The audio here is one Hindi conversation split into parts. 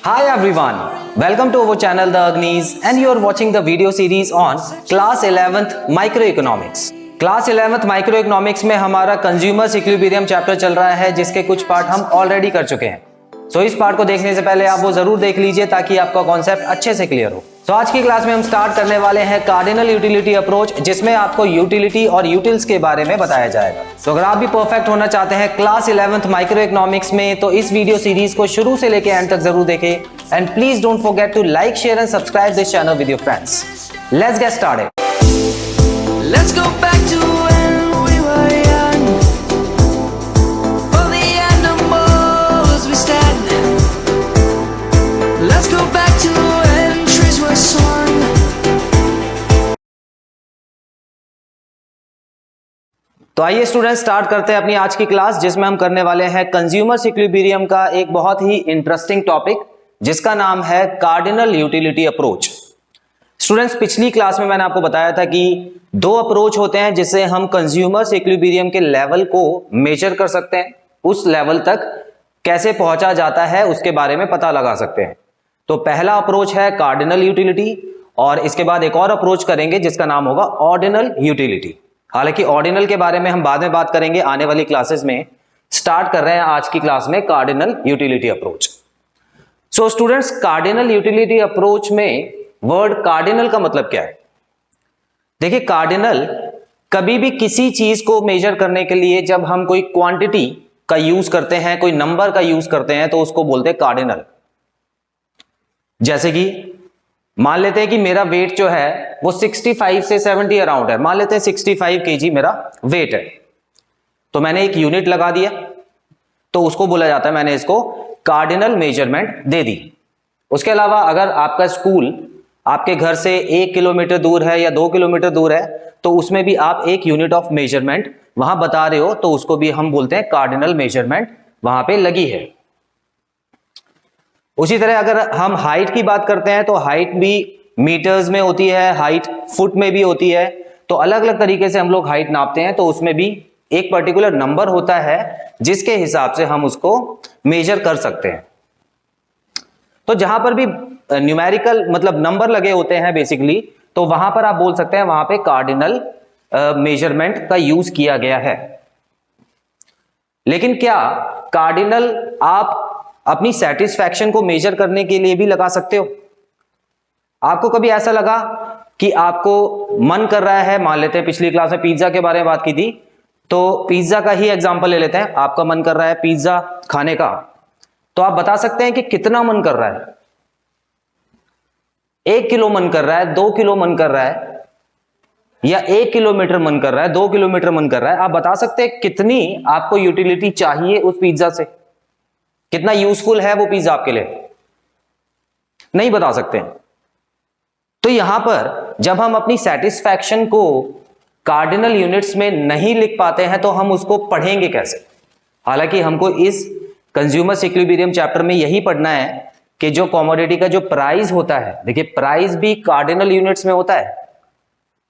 Hi everyone, welcome to our channel The Agnis and you are watching the video series on Class 11th Microeconomics. Class 11th Microeconomics में हमारा Consumers Equilibrium चैप्टर चल रहा है जिसके कुछ पार्ट हम ऑलरेडी कर चुके हैं। इस पार्ट को देखने से पहले आप वो जरूर देख लीजिए ताकि आपका कॉन्सेप्ट अच्छे से क्लियर हो। आज की क्लास में हम स्टार्ट करने वाले हैं कार्डिनल यूटिलिटी अप्रोच, जिसमें आपको यूटिलिटी और यूटिल्स के बारे में बताया जाएगा। अगर आप भी परफेक्ट होना चाहते हैं क्लास 11th माइक्रो इकोनॉमिक्स में, तो इस वीडियो सीरीज को शुरू से लेकर एंड तक जरूर देखें end please don't forget to like, share and subscribe this channel with your friends. Let's get started. Let's go back to when we were young. For the animals we stand. Let's go back to when trees were swung. तो आइए स्टूडेंट स्टार्ट करते हैं अपनी आज की क्लास, जिसमें हम करने वाले हैं कंज्यूमर्स इक्विलिब्रियम का एक बहुत ही इंटरेस्टिंग टॉपिक जिसका नाम है कार्डिनल यूटिलिटी अप्रोच। स्टूडेंट्स, पिछली क्लास में मैंने आपको बताया था कि दो अप्रोच होते हैं जिससे हम कंज्यूमर्स इक्विलिब्रियम के लेवल को मेजर कर सकते हैं, उस लेवल तक कैसे पहुंचा जाता है उसके बारे में पता लगा सकते हैं। तो पहला अप्रोच है कार्डिनल यूटिलिटी और इसके बाद एक और अप्रोच करेंगे जिसका नाम होगा ऑर्डिनल यूटिलिटी। हालांकि ऑर्डिनल के बारे में हम बाद में बात करेंगे आने वाली क्लासेस में। स्टार्ट कर रहे हैं आज की क्लास में cardinal utility approach. So students, cardinal utility approach में वर्ड कार्डिनल का मतलब क्या है? देखिए, कार्डिनल कभी भी किसी चीज को मेजर करने के लिए जब हम कोई क्वांटिटी का यूज करते हैं, कोई नंबर का यूज करते हैं, तो उसको बोलते हैं कार्डिनल। जैसे कि मान लेते हैं कि मेरा वेट जो है वो 65 से 70 अराउंड है। मान लेते हैं 65 केजी मेरा वेट है, तो मैंने एक यूनिट लगा दिया, तो उसको बोला जाता है, मैंने इसको कार्डिनल मेजरमेंट दे दी। उसके अलावा अगर आपका स्कूल आपके घर से 1 किलोमीटर दूर है या 2 किलोमीटर दूर है, तो उसमें भी आप एक यूनिट ऑफ मेजरमेंट वहां बता रहे हो, तो उसको भी हम बोलते हैं कार्डिनल मेजरमेंट वहां पे लगी है। उसी तरह अगर हम हाइट की बात करते हैं तो हाइट भी मीटर्स में होती है, हाइट फुट में भी होती है। तो अलग अलग तरीके से हम लोग हाइट नापते हैं, तो उसमें भी एक पर्टिकुलर नंबर होता है जिसके हिसाब से हम उसको मेजर कर सकते हैं। तो जहां पर भी न्यूमेरिकल मतलब नंबर लगे होते हैं बेसिकली, तो वहां पर आप बोल सकते हैं वहां पे कार्डिनल मेजरमेंट का यूज किया गया है। लेकिन क्या कार्डिनल आप अपनी सेटिस्फैक्शन को मेजर करने के लिए भी लगा सकते हो? आपको कभी ऐसा लगा कि आपको मन कर रहा है, मान लेते हैं पिछली क्लास में पिज्जा के बारे में बात की थी, तो पिज्जा का ही एग्जांपल ले लेते हैं। आपका मन कर रहा है पिज्जा खाने का, तो आप बता सकते हैं कि कितना मन कर रहा है? 1 किलो मन कर रहा है, 2 किलो मन कर रहा है, या 1 किलोमीटर मन कर रहा है, 2 किलोमीटर मन कर रहा है? आप बता सकते हैं कितनी आपको यूटिलिटी चाहिए उस पिज्जा से, कितना यूजफुल है वो पिज्जा आपके लिए? नहीं बता सकते हैं। तो यहां पर जब हम अपनी सेटिस्फैक्शन को कार्डिनल यूनिट्स में नहीं लिख पाते हैं, तो हम उसको पढ़ेंगे कैसे? हालांकि हमको इस कंज्यूमर्स इक्विलिब्रियम चैप्टर में यही पढ़ना है कि जो कमोडिटी का जो प्राइस होता है, देखिए प्राइस भी कार्डिनल यूनिट्स में होता है।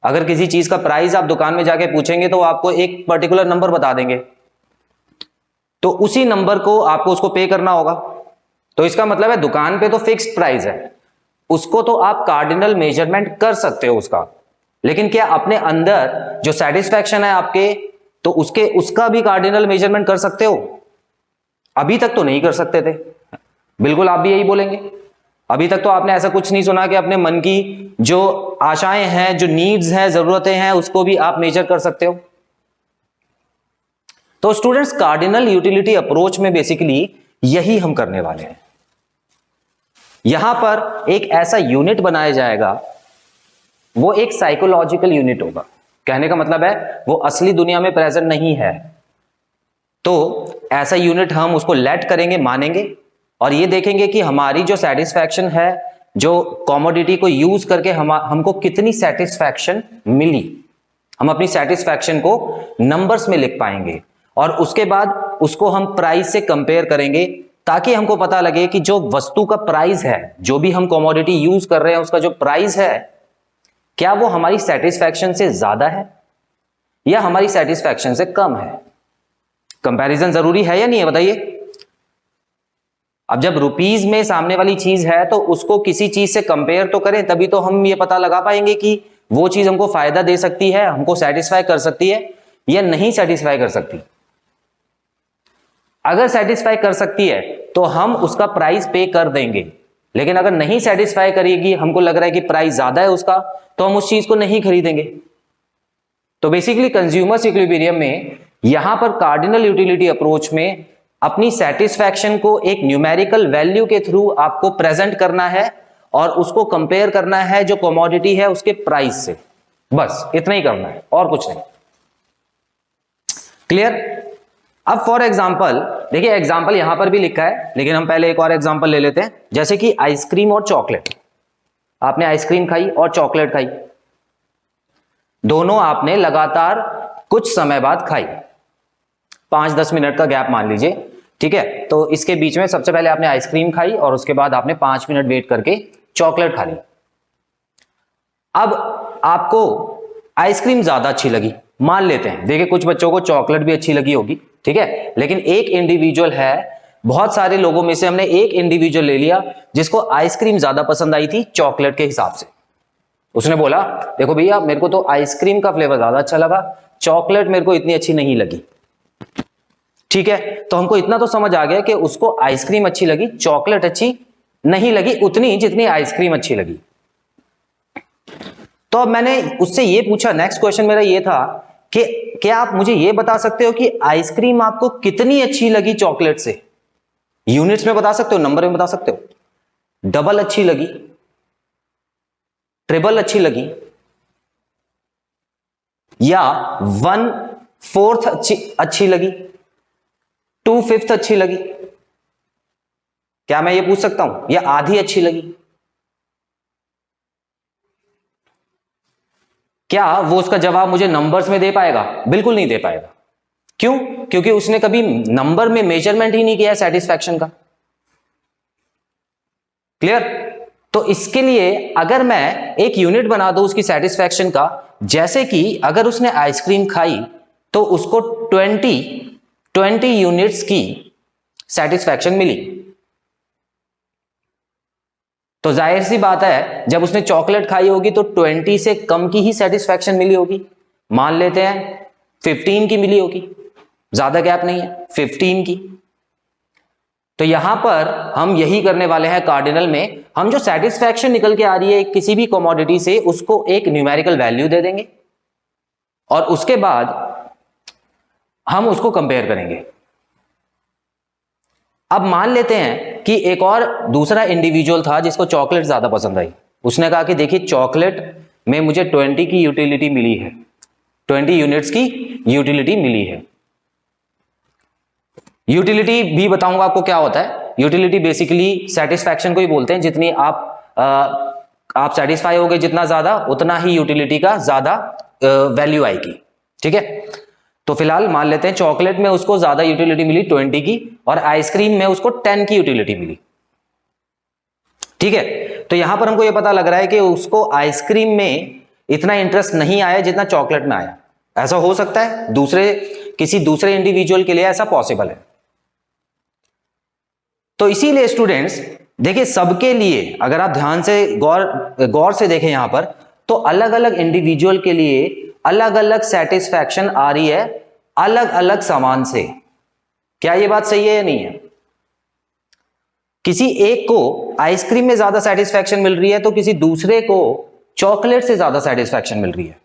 अगर किसी चीज का प्राइस आप दुकान में जाके पूछेंगे तो आपको एक पर्टिकुलर नंबर बता देंगे, तो उसी नंबर को आपको उसको पे करना होगा। तो इसका मतलब है दुकान पे तो फिक्स्ड प्राइस है, उसको तो आप कार्डिनल मेजरमेंट कर सकते हो उसका, लेकिन क्या अपने अंदर जो सेटिस्फैक्शन है आपके, तो उसका भी कार्डिनल मेजरमेंट कर सकते हो? अभी तक तो नहीं कर सकते थे। बिल्कुल आप भी यही बोलेंगे। अभी तक तो आपने ऐसा कुछ नहीं सुना कि अपने मन की जो आशाएं हैं, जो नीड्स हैं, जरूरतें हैं, उसको भी आप मेजर कर सकते हो। तो स्टूडेंट्स, कार्डिनल यूटिलिटी अप्रोच में बेसिकली यही हम करने वाले हैं। यहां पर एक ऐसा यूनिट बनाया जाएगा, वो एक साइकोलॉजिकल यूनिट होगा। कहने का मतलब है वो असली दुनिया में प्रेजेंट नहीं है, तो ऐसा यूनिट हम उसको लेट करेंगे, मानेंगे, और ये देखेंगे कि हमारी जो सेटिस्फैक्शन है, जो कमोडिटी को यूज करके हमको कितनी सेटिस्फैक्शन मिली। हम अपनी सेटिस्फैक्शन को नंबर्स में लिख पाएंगे और उसके बाद उसको हम प्राइस से कंपेयर करेंगे, ताकि हमको पता लगे कि जो वस्तु का प्राइस है, जो भी हम कमोडिटी यूज कर रहे हैं, उसका जो प्राइस है, क्या वो हमारी सेटिस्फैक्शन से ज्यादा है या हमारी सेटिस्फैक्शन से कम है। कंपैरिजन जरूरी है या नहीं है, बताइए। अब जब रुपीज में सामने वाली चीज है तो उसको किसी चीज से कंपेयर तो करें, तभी तो हम ये पता लगा पाएंगे कि वो चीज हमको फायदा दे सकती है, हमको सेटिस्फाई कर सकती है या नहीं सेटिस्फाई कर सकती। अगर सेटिस्फाई कर सकती है तो हम उसका प्राइस पे कर देंगे, लेकिन अगर नहीं सेटिस्फाई करेगी, हमको लग रहा है कि प्राइस ज्यादा है उसका, तो हम उस चीज को नहीं खरीदेंगे। तो बेसिकली कंज्यूमर्स इक्विलिब्रियम में यहां पर कार्डिनल यूटिलिटी अप्रोच में अपनी सेटिस्फैक्शन को एक न्यूमेरिकल वैल्यू के थ्रू आपको प्रेजेंट करना है और उसको कंपेयर करना है जो कमोडिटी है उसके प्राइस से, बस इतना ही करना है और कुछ नहीं। क्लियर? अब फॉर एग्जांपल देखिए, एग्जांपल यहां पर भी लिखा है, लेकिन हम पहले एक और एग्जांपल ले लेते हैं, जैसे कि आइसक्रीम और चॉकलेट। आपने आइसक्रीम खाई और चॉकलेट खाई, दोनों आपने लगातार कुछ समय बाद खाई, 5-10 मिनट का गैप मान लीजिए, ठीक है। तो इसके बीच में सबसे पहले आपने आइसक्रीम खाई और उसके बाद आपने 5 मिनट वेट करके चॉकलेट खा ली। अब आपको आइसक्रीम ज्यादा अच्छी लगी, मान लेते हैं, देखिए कुछ बच्चों को चॉकलेट भी अच्छी लगी होगी, ठीक है, लेकिन एक इंडिविजुअल है, बहुत सारे लोगों में से हमने एक इंडिविजुअल ले लिया जिसको आइसक्रीम ज्यादा पसंद आई थी चॉकलेट के हिसाब से। उसने बोला देखो भैया मेरे को तो आइसक्रीम का फ्लेवर ज्यादा अच्छा लगा, चॉकलेट मेरे को इतनी अच्छी नहीं लगी, ठीक है। तो हमको इतना तो समझ आ गया कि उसको आइसक्रीम अच्छी लगी, चॉकलेट अच्छी नहीं लगी उतनी जितनी आइसक्रीम अच्छी लगी। तो अब मैंने उससे ये पूछा, नेक्स्ट क्वेश्चन मेरा ये था कि क्या आप मुझे ये बता सकते हो कि आइसक्रीम आपको कितनी अच्छी लगी चॉकलेट से? यूनिट्स में बता सकते हो, नंबर में बता सकते हो। डबल अच्छी लगी, ट्रिपल अच्छी लगी, या 1/4 अच्छी लगी, 2/5 अच्छी लगी? क्या मैं ये पूछ सकता हूं? या आधी अच्छी लगी? क्या वो उसका जवाब मुझे नंबर्स में दे पाएगा? बिल्कुल नहीं दे पाएगा। क्यों? क्योंकि उसने कभी नंबर में मेजरमेंट ही नहीं किया सेटिस्फैक्शन का। क्लियर? तो इसके लिए अगर मैं एक यूनिट बना दूं उसकी सेटिस्फैक्शन का, जैसे कि अगर उसने आइसक्रीम खाई तो उसको 20 यूनिट्स की सेटिस्फैक्शन मिली, तो जाहिर सी बात है जब उसने चॉकलेट खाई होगी तो 20 से कम की ही सेटिस्फैक्शन मिली होगी। मान लेते हैं 15 की मिली होगी, ज्यादा गैप नहीं है, 15 की। तो यहां पर हम यही करने वाले हैं कार्डिनल में, हम जो सेटिस्फैक्शन निकल के आ रही है किसी भी कमोडिटी से उसको एक न्यूमेरिकल वैल्यू दे देंगे और उसके बाद हम उसको कंपेयर करेंगे। अब मान लेते हैं कि एक और दूसरा इंडिविजुअल था जिसको चॉकलेट ज्यादा पसंद आई। उसने कहा कि देखिए चॉकलेट में मुझे 20 की यूटिलिटी मिली है, 20 यूनिट्स की यूटिलिटी मिली है। यूटिलिटी भी बताऊंगा आपको क्या होता है। यूटिलिटी बेसिकली सेटिस्फैक्शन को ही बोलते हैं, जितनी आप सेटिस्फाई होगे जितना ज्यादा, उतना ही यूटिलिटी का ज्यादा वैल्यू आएगी, ठीक है। तो फिलहाल मान लेते हैं चॉकलेट में उसको ज्यादा यूटिलिटी मिली 20 की और आइसक्रीम में उसको 10 की यूटिलिटी मिली, ठीक है। तो यहां पर हमको यह पता लग रहा है कि उसको आइसक्रीम में इतना इंटरेस्ट नहीं आया जितना चॉकलेट में आया। ऐसा हो सकता है, किसी दूसरे इंडिविजुअल के लिए ऐसा पॉसिबल है। तो इसीलिए स्टूडेंट्स देखिए, सबके लिए अगर आप ध्यान से गौर से देखें यहां पर, तो अलग अलग इंडिविजुअल के लिए अलग अलग सेटिस्फैक्शन आ रही है अलग अलग सामान से। क्या ये बात सही है या नहीं है? किसी एक को आइसक्रीम में ज्यादा सेटिस्फैक्शन मिल रही है तो किसी दूसरे को चॉकलेट से ज्यादा सेटिस्फैक्शन मिल रही है।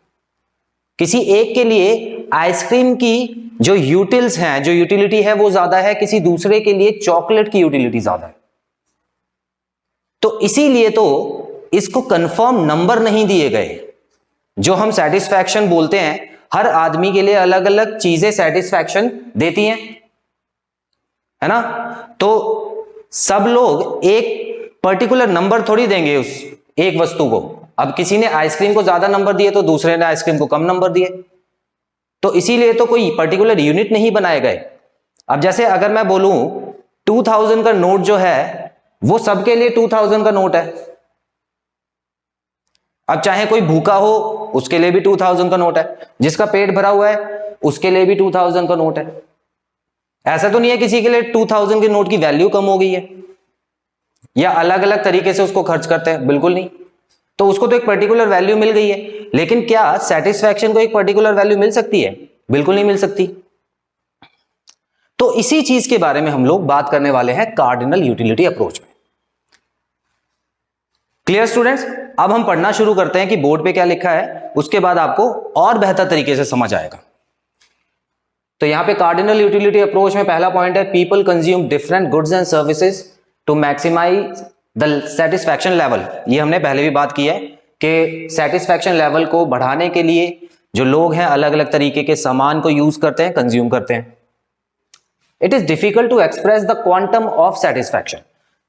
किसी एक के लिए आइसक्रीम की जो यूटिल्स हैं, जो यूटिलिटी है वो ज्यादा है, किसी दूसरे के लिए चॉकलेट की यूटिलिटी ज्यादा है। तो इसीलिए तो इसको कंफर्म नंबर नहीं दिए गए। जो हम सेटिस्फैक्शन बोलते हैं, हर आदमी के लिए अलग अलग चीजें सेटिस्फैक्शन देती हैं, है ना। तो सब लोग एक पर्टिकुलर नंबर थोड़ी देंगे उस एक वस्तु को। अब किसी ने आइसक्रीम को ज्यादा नंबर दिए तो दूसरे ने आइसक्रीम को कम नंबर दिए, तो इसीलिए तो कोई पर्टिकुलर यूनिट नहीं बनाए गए। अब जैसे अगर मैं बोलूं 2000 का नोट जो है वो सबके लिए 2000 का नोट है। अब चाहे कोई भूखा हो उसके लिए भी 2000 का नोट है, जिसका पेट भरा हुआ है उसके लिए भी 2000 का नोट है। ऐसा तो नहीं है किसी के लिए 2000 के नोट की वैल्यू कम हो गई है, या अलग अलग तरीके से उसको खर्च करते हैं? बिल्कुल नहीं। तो उसको तो एक पर्टिकुलर वैल्यू मिल गई है, लेकिन क्या सेटिस्फैक्शन को एक पर्टिकुलर वैल्यू मिल सकती है? बिल्कुल नहीं मिल सकती। तो इसी चीज के बारे में हम लोग बात करने वाले हैं कार्डिनल यूटिलिटी अप्रोच में। Clear students? अब हम पढ़ना शुरू करते हैं कि बोर्ड पे क्या लिखा है, उसके बाद आपको और बेहतर तरीके से समझ आएगा। तो यहां पे कार्डिनल यूटिलिटी अप्रोच में पहला पॉइंट है, people consume different goods and services to maximise the satisfaction level. ये हमने पहले भी बात की है कि सेटिस्फैक्शन लेवल को बढ़ाने के लिए जो लोग हैं अलग अलग तरीके के सामान को यूज करते हैं, कंज्यूम करते हैं। It is difficult to express the quantum of satisfaction.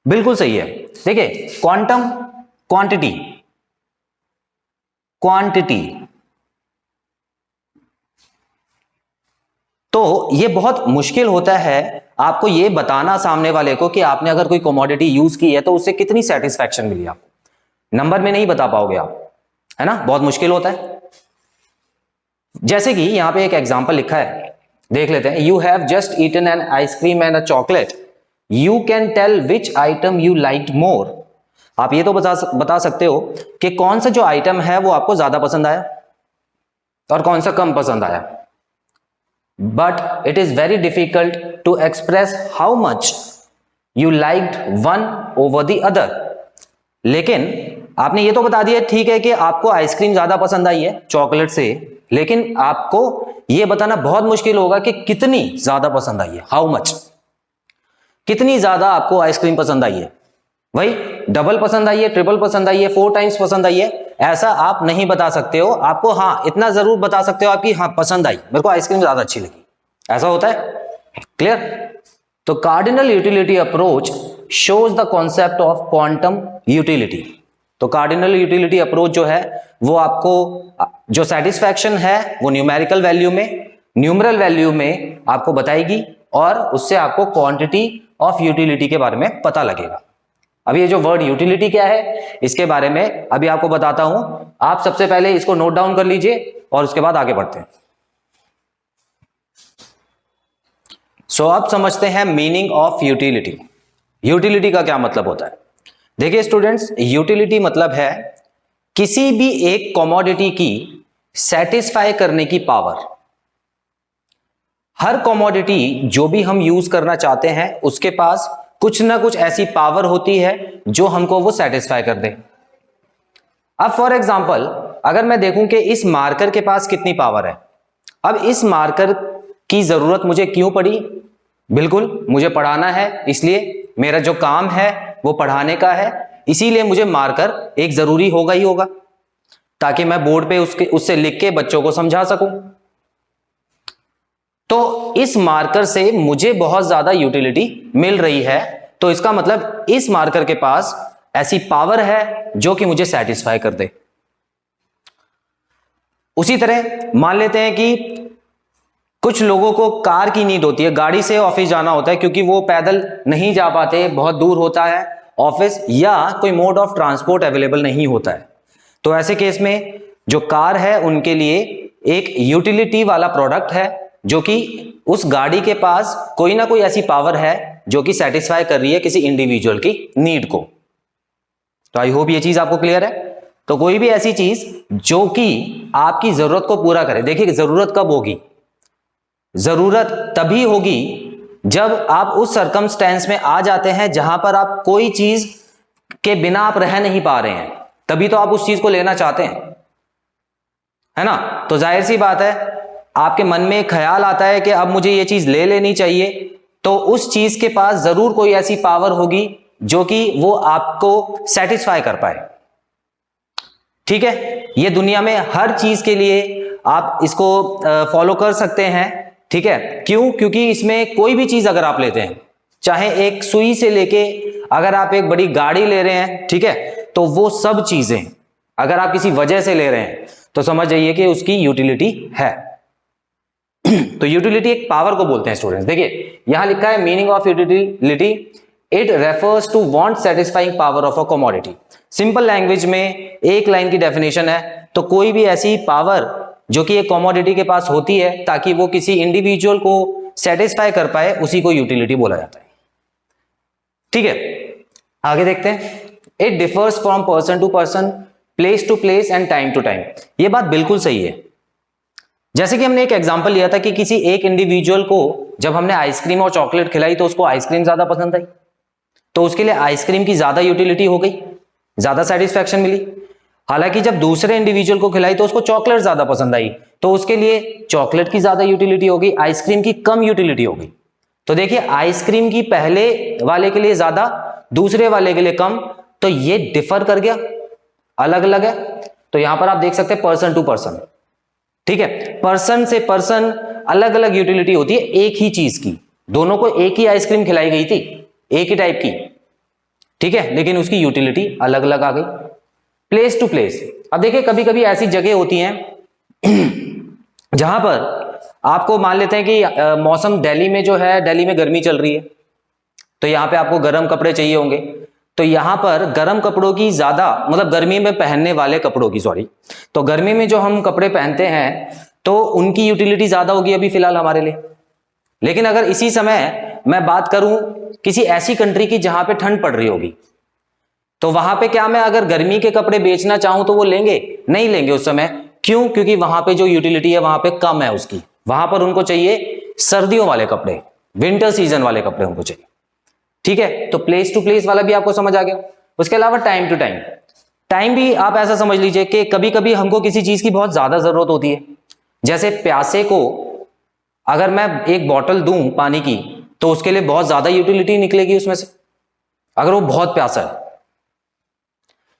बिल्कुल सही है। देखिए, क्वांटम, क्वांटिटी, क्वांटिटी, तो ये बहुत मुश्किल होता है आपको ये बताना सामने वाले को कि आपने अगर कोई कमोडिटी यूज की है तो उससे कितनी सेटिस्फैक्शन मिली आपको। नंबर में नहीं बता पाओगे आप, है ना, बहुत मुश्किल होता है। जैसे कि यहां पे एक एग्जांपल लिखा है, देख लेते हैं। You have just eaten an ice cream and a chocolate, you can tell which item you liked more. आप ये तो बता सकते हो कि कौन सा जो आइटम है वो आपको ज्यादा पसंद आया और कौन सा कम पसंद आया। But it is very difficult to express how much you liked one over the other. लेकिन आपने ये तो बता दिया ठीक है कि आपको आइसक्रीम ज्यादा पसंद आई है चॉकलेट से, लेकिन आपको यह बताना बहुत मुश्किल होगा कि कितनी ज्यादा पसंद आई है, हाउ मच, कितनी ज्यादा आपको आइसक्रीम पसंद आई है। भाई डबल पसंद आई है, ट्रिपल पसंद आई है, 4 टाइम्स पसंद आई है, ऐसा आप नहीं बता सकते हो। आपको हाँ इतना जरूर बता सकते हो आपकी हाँ पसंद आई, मेरे को आइसक्रीम ज्यादा अच्छी लगी, ऐसा होता है। क्लियर? तो cardinal utility approach shows the concept of quantum utility. तो कार्डिनल यूटिलिटी अप्रोच जो है वो आपको जो सेटिस्फैक्शन है वो न्यूमेरिकल वैल्यू में, न्यूमरल वैल्यू में आपको बताएगी और उससे आपको क्वांटिटी ऑफ यूटिलिटी के बारे में पता लगेगा। अब ये जो वर्ड यूटिलिटी क्या है इसके बारे में अभी आपको बताता हूं। आप सबसे पहले इसको नोट डाउन कर लीजिए और उसके बाद आगे बढ़ते हैं। सो अब समझते हैं मीनिंग ऑफ यूटिलिटी। यूटिलिटी का क्या मतलब होता है? देखिए स्टूडेंट्स, यूटिलिटी मतलब है किसी भी एक कमोडिटी की सेटिस्फाई करने की पावर। हर कमोडिटी जो भी हम यूज करना चाहते हैं उसके पास कुछ ना कुछ ऐसी पावर होती है जो हमको वो सेटिस्फाई कर दे। अब फॉर एग्जांपल अगर मैं देखूं कि इस मार्कर के पास कितनी पावर है, अब इस मार्कर की जरूरत मुझे क्यों पड़ी? बिल्कुल मुझे पढ़ाना है, इसलिए मेरा जो काम है वो पढ़ाने का है, इसीलिए मुझे मार्कर एक जरूरी होगा ही होगा ताकि मैं बोर्ड पे उससे लिख के बच्चों को समझा सकूं। तो इस मार्कर से मुझे बहुत ज्यादा यूटिलिटी मिल रही है, तो इसका मतलब इस मार्कर के पास ऐसी पावर है जो कि मुझे सेटिस्फाई कर दे। उसी तरह मान लेते हैं कि कुछ लोगों को कार की नीड होती है, गाड़ी से ऑफिस जाना होता है क्योंकि वो पैदल नहीं जा पाते, बहुत दूर होता है ऑफिस, या कोई मोड ऑफ ट्रांसपोर्ट अवेलेबल नहीं होता है। तो ऐसे केस में जो कार है उनके लिए एक यूटिलिटी वाला प्रोडक्ट है जो कि उस गाड़ी के पास कोई ना कोई ऐसी पावर है जो कि सेटिस्फाई कर रही है किसी इंडिविजुअल की नीड को। तो आई होप ये चीज आपको क्लियर है। तो कोई भी ऐसी चीज जो कि आपकी जरूरत को पूरा करे। देखिए जरूरत कब होगी? जरूरत तभी होगी जब आप उस सर्कमस्टेंस में आ जाते हैं जहां पर आप कोई चीज के बिना आप रह नहीं पा रहे हैं, तभी तो आप उस चीज को लेना चाहते हैं, है ना। तो जाहिर सी बात है आपके मन में एक ख्याल आता है कि अब मुझे ये चीज ले लेनी चाहिए, तो उस चीज के पास जरूर कोई ऐसी पावर होगी जो कि वो आपको सेटिस्फाई कर पाए। ठीक है, ये दुनिया में हर चीज के लिए आप इसको फॉलो कर सकते हैं। ठीक है, क्यों? क्योंकि इसमें कोई भी चीज अगर आप लेते हैं, चाहे एक सुई से लेके अगर आप एक बड़ी गाड़ी ले रहे हैं, ठीक है, तो वो सब चीजें अगर आप किसी वजह से ले रहे हैं तो समझ जाइए कि उसकी यूटिलिटी है। तो यूटिलिटी एक पावर को बोलते हैं स्टूडेंट्स। देखिए यहां लिखा है meaning of utility, it refers to want satisfying power of a commodity. Simple language में एक लाइन की डेफिनेशन है, तो कोई भी ऐसी पावर जो कि एक कमोडिटी के पास होती है ताकि वो किसी इंडिविजुअल को सेटिस्फाई कर पाए, उसी को यूटिलिटी बोला जाता है। ठीक है, आगे देखते हैं, it differs from person to person, place to place and time to time. ये बात बिल्कुल सही है। जैसे कि हमने एक एग्जांपल लिया था कि किसी एक इंडिविजुअल को जब हमने आइसक्रीम और चॉकलेट खिलाई तो उसको आइसक्रीम ज्यादा पसंद आई, तो उसके लिए आइसक्रीम की ज्यादा यूटिलिटी हो गई, ज्यादा सेटिस्फैक्शन मिली। हालांकि जब दूसरे इंडिविजुअल को खिलाई तो उसको चॉकलेट ज्यादा पसंद आई, तो उसके लिए चॉकलेट की ज्यादा यूटिलिटी हो गई, आइसक्रीम की कम यूटिलिटी हो गई। तो देखिए, आइसक्रीम की पहले वाले के लिए ज्यादा, दूसरे वाले के लिए कम, तो ये डिफर कर गया, अलग अलग है। तो यहां पर आप देख सकते हैं पर्सन टू पर्सन, ठीक है, पर्सन से पर्सन अलग अलग यूटिलिटी होती है एक ही चीज की। दोनों को एक ही आइसक्रीम खिलाई गई थी, एक ही टाइप की, ठीक है, लेकिन उसकी यूटिलिटी अलग अलग आ गई। प्लेस टू प्लेस, अब देखिए कभी कभी ऐसी जगह होती हैं जहां पर आपको मान लेते हैं कि मौसम दिल्ली में जो है, दिल्ली में गर्मी चल रही है, तो यहां पे आपको गर्म कपड़े चाहिए होंगे, तो यहां पर गर्म कपड़ों की ज्यादा, मतलब गर्मी में पहनने वाले कपड़ों की, सॉरी, तो गर्मी में जो हम कपड़े पहनते हैं तो उनकी यूटिलिटी ज्यादा होगी अभी फिलहाल हमारे लिए। लेकिन अगर इसी समय मैं बात करूं किसी ऐसी कंट्री की जहां पे ठंड पड़ रही होगी, तो वहां पे क्या मैं अगर गर्मी के कपड़े बेचना चाहूं तो वो लेंगे? नहीं लेंगे उस समय। क्यों? क्योंकि वहां पे जो यूटिलिटी है वहां पे कम है उसकी, वहां पर उनको चाहिए सर्दियों वाले कपड़े, विंटर सीजन वाले कपड़े उनको चाहिए, ठीक है। तो प्लेस टू प्लेस वाला भी आपको समझ आ गया। उसके अलावा टाइम टू टाइम, टाइम भी आप ऐसा समझ लीजिए कि कभी कभी हमको किसी चीज की बहुत ज्यादा जरूरत होती है। जैसे प्यासे को अगर मैं एक बॉटल दूं पानी की तो उसके लिए बहुत ज्यादा यूटिलिटी निकलेगी उसमें से, अगर वो बहुत प्यासा है,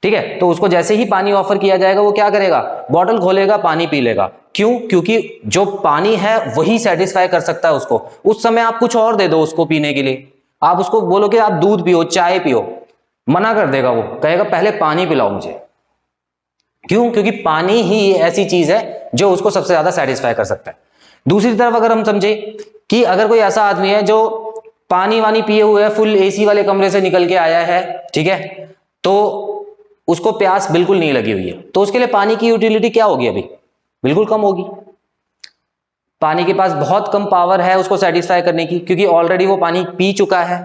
ठीक है, तो उसको जैसे ही पानी ऑफर किया जाएगा वो क्या करेगा? बॉटल खोलेगा, पानी पी लेगा। क्यों? क्योंकि जो पानी है वही सेटिस्फाई कर सकता है उसको। उस समय आप कुछ और दे दो उसको पीने के लिए, आप उसको बोलो कि आप दूध पियो, चाय पियो, मना कर देगा, वो कहेगा पहले पानी पिलाओ मुझे। क्यों? क्योंकि पानी ही ऐसी चीज है जो उसको सबसे ज्यादा सेटिस्फाई कर सकता है। दूसरी तरफ अगर हम समझे कि अगर कोई ऐसा आदमी है जो पानी वानी पिए हुए है, फुल एसी वाले कमरे से निकल के आया है, ठीक है, तो उसको प्यास बिल्कुल नहीं लगी हुई है, तो उसके लिए पानी की यूटिलिटी क्या होगी? अभी बिल्कुल कम होगी। पानी के पास बहुत कम पावर है उसको सेटिस्फाई करने की, क्योंकि ऑलरेडी वो पानी पी चुका है,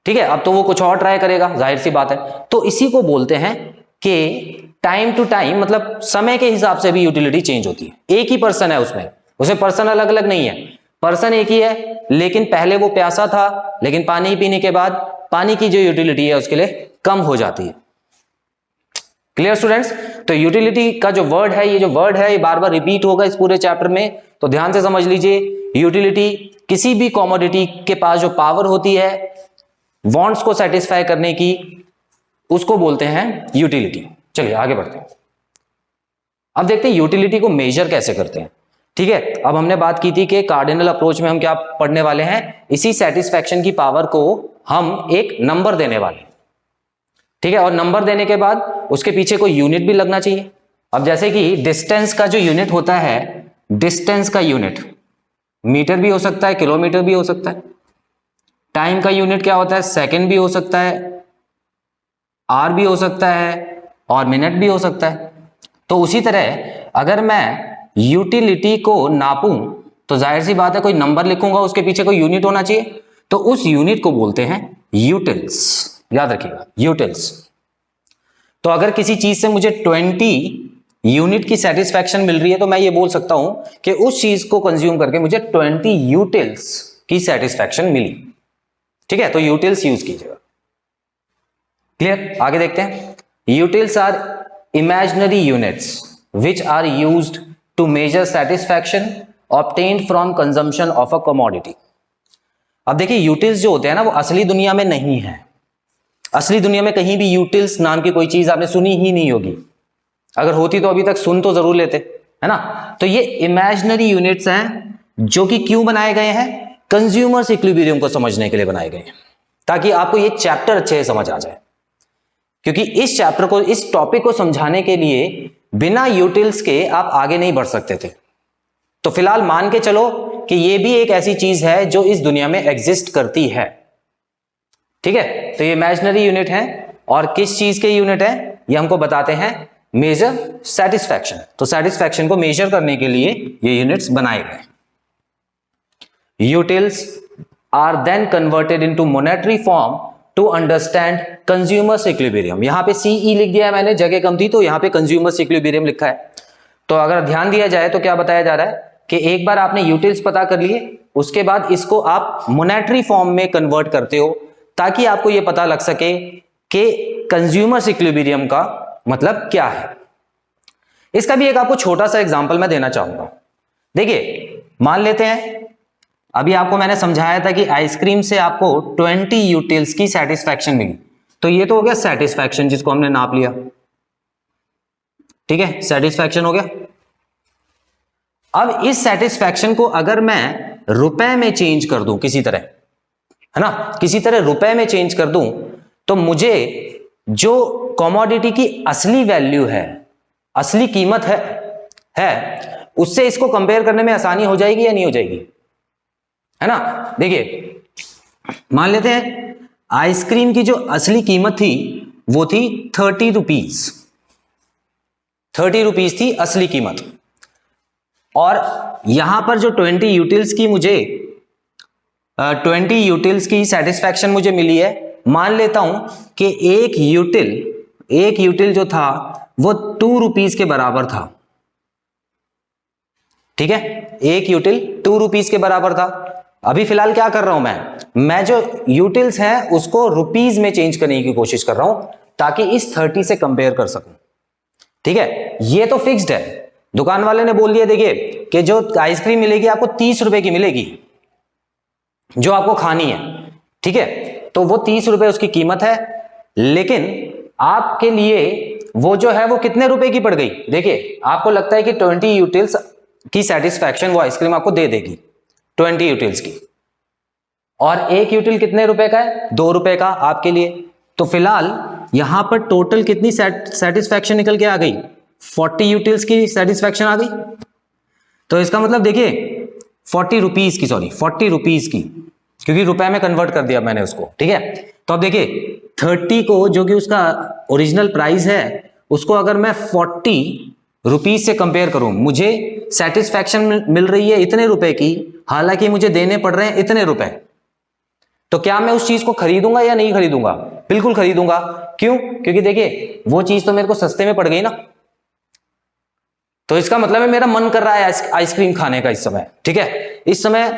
ठीक है। अब तो वो कुछ और ट्राई करेगा, जाहिर सी बात है। तो इसी को बोलते हैं कि टाइम टू टाइम, मतलब समय के हिसाब से भी यूटिलिटी चेंज होती है। एक ही पर्सन है उसमें पर्सन अलग अलग नहीं है, पर्सन एक ही है, लेकिन पहले वो प्यासा था, लेकिन पानी पीने के बाद पानी की जो यूटिलिटी है उसके लिए कम हो जाती है। Clear students? तो यूटिलिटी का जो वर्ड है, ये जो वर्ड है ये बार बार रिपीट होगा इस पूरे चैप्टर में, तो ध्यान से समझ लीजिए। यूटिलिटी किसी भी कमोडिटी के पास जो पावर होती है वांट्स को सेटिस्फाई करने की, उसको बोलते हैं यूटिलिटी। चलिए आगे बढ़ते हैं। अब देखते हैं यूटिलिटी को मेजर कैसे करते हैं, ठीक है। अब हमने बात की थी कि कार्डिनल अप्रोच में हम क्या पढ़ने वाले हैं, इसी सेटिस्फैक्शन की पावर को हम एक नंबर देने वाले हैं, ठीक है। और नंबर देने के बाद उसके पीछे कोई यूनिट भी लगना चाहिए। अब जैसे कि डिस्टेंस का जो यूनिट होता है, डिस्टेंस का यूनिट मीटर भी हो सकता है, किलोमीटर भी हो सकता है। टाइम का यूनिट क्या होता है? सेकंड भी हो सकता है, आर भी हो सकता है, और मिनट भी हो सकता है। तो उसी तरह अगर मैं यूटिलिटी को नापूं तो जाहिर सी बात है कोई नंबर लिखूंगा, उसके पीछे कोई यूनिट होना चाहिए, तो उस यूनिट को बोलते हैं यूटिल्स। याद रखिएगा, यूटिल्स। तो अगर किसी चीज से मुझे 20 यूनिट की सेटिस्फैक्शन मिल रही है तो मैं ये बोल सकता हूं कि उस चीज को कंज्यूम करके मुझे 20 यूटिल्स की सेटिस्फैक्शन मिली, ठीक है। तो यूटिल्स यूज कीजिएगा। क्लियर? आगे देखते हैं। Utils are imaginary units which are used to measure satisfaction obtained from consumption of a commodity. अब देखिए, यूटिल्स जो होते हैं ना वो असली दुनिया में नहीं है। असली दुनिया में कहीं भी यूटिल्स नाम की कोई चीज आपने सुनी ही नहीं होगी, अगर होती तो अभी तक सुन तो जरूर लेते, है ना। तो ये इमेजिनरी यूनिट्स हैं जो कि क्यों बनाए गए हैं? कंज्यूमर्स इक्विलिब्रियम को समझने के लिए बनाए गए हैं, ताकि आपको ये चैप्टर अच्छे से समझ आ जाए। क्योंकि इस चैप्टर को, इस टॉपिक को समझाने के लिए बिना यूटिल्स के आप आगे नहीं बढ़ सकते थे। तो फिलहाल मान के चलो कि ये भी एक ऐसी चीज है जो इस दुनिया में एग्जिस्ट करती है, ठीक है। तो ये इमेजिनरी यूनिट है, और किस चीज के यूनिट है ये हमको बताते हैं मेजर सेटिस्फैक्शन। तो सेटिस्फैक्शन को मेजर करने के लिए ये यूनिट्स बनाए गए। Utils are then converted into monetary form to understand consumers equilibrium. यहां पे सीई लिख दिया है मैंने, जगह कम थी तो यहां पे कंज्यूमर्स इक्विलिब्रियम लिखा है। तो अगर ध्यान दिया जाए तो क्या बताया जा रहा है कि एक बार आपने यूटिल्स पता कर लिए, उसके बाद इसको आप मोनेटरी फॉर्म में कन्वर्ट करते हो ताकि आपको यह पता लग सके कि कंज्यूमर्स इक्विलिब्रियम का मतलब क्या है। इसका भी एक आपको छोटा सा एग्जांपल मैं देना चाहूंगा। देखिए, मान लेते हैं अभी आपको मैंने समझाया था कि आइसक्रीम से आपको 20 यूटिल्स की सेटिस्फैक्शन मिली, तो ये तो हो गया सेटिस्फैक्शन जिसको हमने नाप लिया, ठीक है, सेटिस्फैक्शन हो गया। अब इस सेटिस्फैक्शन को अगर मैं रुपए में चेंज कर दूं किसी तरह, है ना, किसी तरह रुपए में चेंज कर दूं, तो मुझे जो कमोडिटी की असली वैल्यू है, असली कीमत है उससे इसको कंपेयर करने में आसानी हो जाएगी या नहीं हो जाएगी, है ना। देखिए, मान लेते हैं आइसक्रीम की जो असली कीमत थी वो थी 30 रुपीज, 30 रुपीज थी असली कीमत। और यहां पर जो 20 यूटिल्स की मुझे 20 यूटिल्स की सेटिस्फैक्शन मुझे मिली है, मान लेता हूं कि एक यूटिल जो था वो 2 रुपीज के बराबर था, ठीक है, एक यूटिल 2 रुपीज के बराबर था। अभी फिलहाल क्या कर रहा हूं मैं जो यूटिल्स हैं उसको रुपीज में चेंज करने की कोशिश कर रहा हूं ताकि इस 30 से कंपेयर कर सकूं, ठीक है। ये तो फिक्स्ड है, दुकान वाले ने बोल दिया देखिए कि जो आइसक्रीम मिलेगी आपको 30 रुपए की मिलेगी जो आपको खानी है, ठीक है, तो वो 30 रुपए उसकी कीमत है। लेकिन आपके लिए वो जो है वो कितने रुपए की पड़ गई। देखिए, आपको लगता है कि 20 यूटिल्स की सेटिस्फैक्शन वो आइसक्रीम आपको दे देगी 20 यूटिल्स की, और एक यूटिल कितने रुपए का है, 2 रुपए का आपके लिए। तो फिलहाल यहां पर टोटल कितनी सेटिस्फैक्शन निकल के आ गई, 40 यूटिल्स की सेटिस्फैक्शन आ गई। तो इसका मतलब देखिए 40 रुपीज की, क्योंकि रुपए में कन्वर्ट कर दिया मैंने उसको, ठीक है। तो अब देखिए 30 को जो कि उसका ओरिजिनल प्राइस है उसको अगर मैं 40 रुपीज से कंपेयर करूं, मुझे सेटिस्फैक्शन मिल रही है इतने रुपए की, हालांकि मुझे देने पड़ रहे हैं इतने रुपए। तो क्या मैं उस चीज को खरीदूंगा या नहीं खरीदूंगा, बिल्कुल खरीदूंगा। क्यों, क्योंकि देखिए वो चीज तो मेरे को सस्ते में पड़ गई ना। तो इसका मतलब है मेरा मन कर रहा है आइसक्रीम खाने का इस समय, ठीक है। इस समय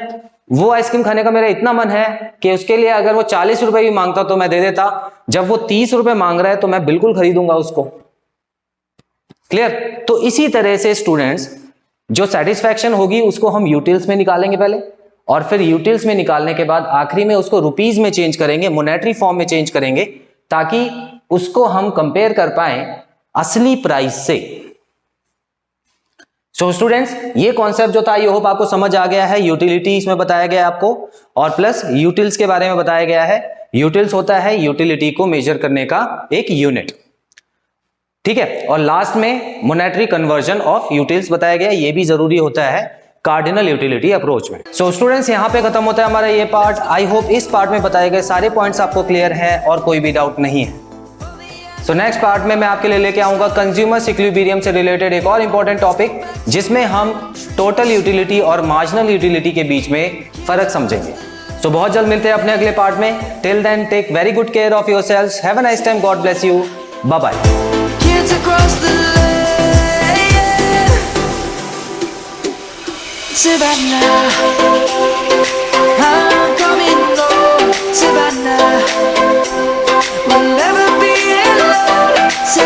वो आइसक्रीम खाने का मेरा इतना मन है कि उसके लिए अगर वो 40 रुपए भी मांगता तो मैं दे देता, जब वो 30 रुपए मांग रहा है तो मैं बिल्कुल खरीदूंगा उसको। क्लियर। तो इसी तरह से स्टूडेंट्स जो सेटिस्फैक्शन होगी उसको हम यूटिल्स में निकालेंगे पहले, और फिर यूटिल्स में निकालने के बाद आखिरी में उसको रुपीज में चेंज करेंगे, मोनेटरी फॉर्म में चेंज करेंगे, ताकि उसको हम कंपेयर कर पाए असली प्राइस से। सो स्टूडेंट्स, ये कॉन्सेप्ट जो था आई होप आपको समझ आ गया है। यूटिलिटी इसमें बताया गया आपको, और प्लस यूटिल्स के बारे में बताया गया है। यूटिल्स होता है यूटिलिटी को मेजर करने का एक यूनिट, ठीक है। और लास्ट में मोनेटरी कन्वर्जन ऑफ यूटिल्स बताया गया, ये भी जरूरी होता है कार्डिनल यूटिलिटी अप्रोच में। सो स्टूडेंट्स, यहां पे खत्म होता है हमारा ये पार्ट। आई होप इस पार्ट में बताए गए सारे पॉइंट्स आपको क्लियर है और कोई भी डाउट नहीं है। सो नेक्स्ट पार्ट में मैं आपके लिए लेके आऊंगा कंज्यूमर इक्विलिब्रियम से रिलेटेड एक और इंपॉर्टेंट टॉपिक, जिसमें हम टोटल यूटिलिटी और मार्जिनल यूटिलिटी के बीच में फर्क समझेंगे। सो बहुत जल्द मिलते हैं अपने अगले पार्ट में। Till then take very good care of yourselves. Have a nice time. God bless you. Bye bye. Kids across the lane, Savannah.